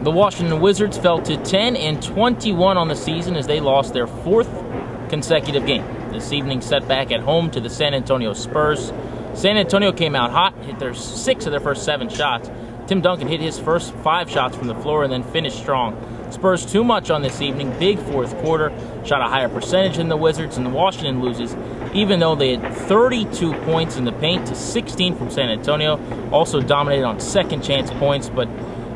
The Washington Wizards fell to 10-21 on the season as they lost their 4th consecutive game. This evening setback at home to the San Antonio Spurs. San Antonio came out hot, hit their 6 of their first 7 shots. Tim Duncan hit his first 5 shots from the floor and then finished strong. Spurs too much on this evening, big 4th quarter, shot a higher percentage than the Wizards, and the Washington loses, even though they had 32 points in the paint to 16 from San Antonio. Also dominated on second chance points, but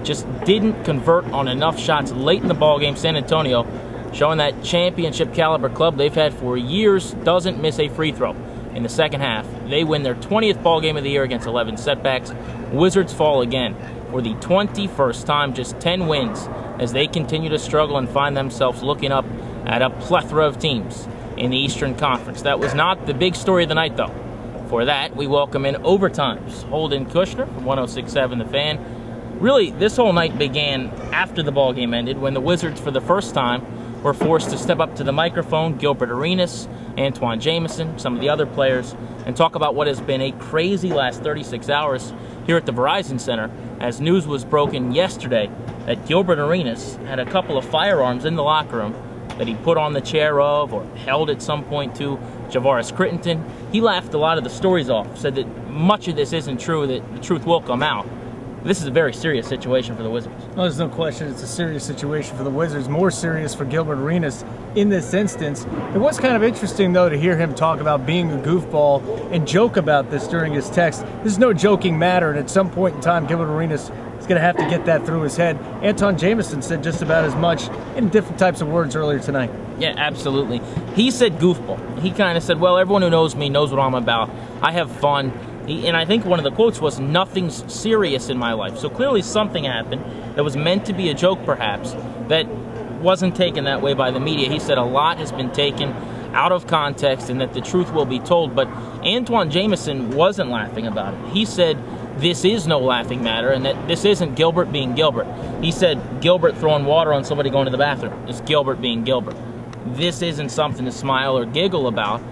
just didn't convert on enough shots late in the ballgame. San Antonio, showing that championship caliber club they've had for years, doesn't miss a free throw. In the second half, they win their 20th ball game of the year against 11 setbacks. Wizards fall again for the 21st time, just 10 wins as they continue to struggle and find themselves looking up at a plethora of teams in the Eastern Conference. That was not the big story of the night, though. For that, we welcome in Overtime's Holden Kushner from 106.7 The Fan. Really, this whole night began after the ball game ended when the Wizards, for the first time, were forced to step up to the microphone. Gilbert Arenas, Antoine Jamison, some of the other players, and talk about what has been a crazy last 36 hours here at the Verizon Center, as news was broken yesterday that Gilbert Arenas had a couple of firearms in the locker room that he put on the chair of or held at some point to Javaris Crittenton. He laughed a lot of the stories off, said that much of this isn't true, that the truth will come out. This is a very serious situation for the Wizards. Well, there's no question it's a serious situation for the Wizards, more serious for Gilbert Arenas in this instance. It was kind of interesting, though, to hear him talk about being a goofball and joke about this during his text. This is no joking matter, and at some point in time, Gilbert Arenas is going to have to get that through his head. Anton Jamison said just about as much in different types of words earlier tonight. Yeah, absolutely. He said goofball. He kind of said, well, everyone who knows me knows what I'm about. I have fun. And I think one of the quotes was, nothing's serious in my life. So clearly something happened that was meant to be a joke, perhaps, that wasn't taken that way by the media. He said a lot has been taken out of context and that the truth will be told. But Antoine Jamison wasn't laughing about it. He said this is no laughing matter and that this isn't Gilbert being Gilbert. He said Gilbert throwing water on somebody going to the bathroom is Gilbert being Gilbert. This isn't something to smile or giggle about.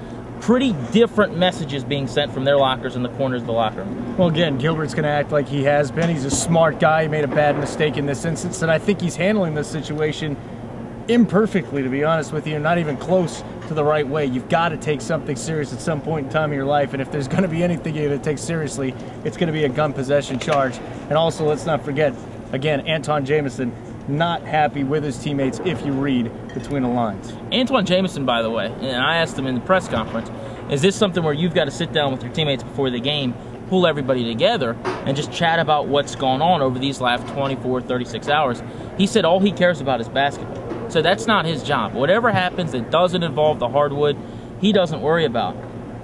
Pretty different messages being sent from their lockers in the corners of the locker room. Well, again, Gilbert's going to act like he has been. He's a smart guy. He made a bad mistake in this instance, and I think he's handling this situation imperfectly, to be honest with you, not even close to the right way. You've got to take something serious at some point in time in your life, and if there's going to be anything you're going to take seriously, it's going to be a gun possession charge. And also, let's not forget, again, Anton Jamison, not happy with his teammates if you read between the lines. Antoine Jamison, by the way, and I asked him in the press conference, is this something where you've got to sit down with your teammates before the game, pull everybody together, and just chat about what's going on over these last 24, 36 hours? He said all he cares about is basketball. So that's not his job. Whatever happens that doesn't involve the hardwood, he doesn't worry about.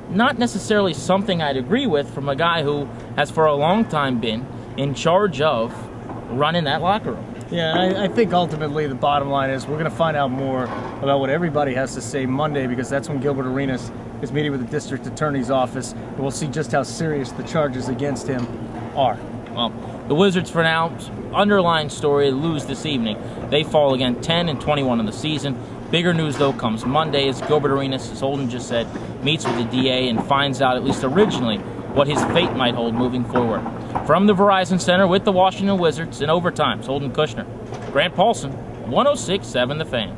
Not necessarily something I'd agree with from a guy who has for a long time been in charge of running that locker room. Yeah, I think ultimately the bottom line is we're going to find out more about what everybody has to say Monday, because that's when Gilbert Arenas is meeting with the district attorney's office, and we'll see just how serious the charges against him are. Well, the Wizards, for now, underlying story, lose this evening. They fall again 10-21 in the season. Bigger news, though, comes Monday as Gilbert Arenas, as Holden just said, meets with the DA and finds out, at least originally, what his fate might hold moving forward. From the Verizon Center with the Washington Wizards in Overtime's Holden Kushner, Grant Paulsen, 106.7 The Fan.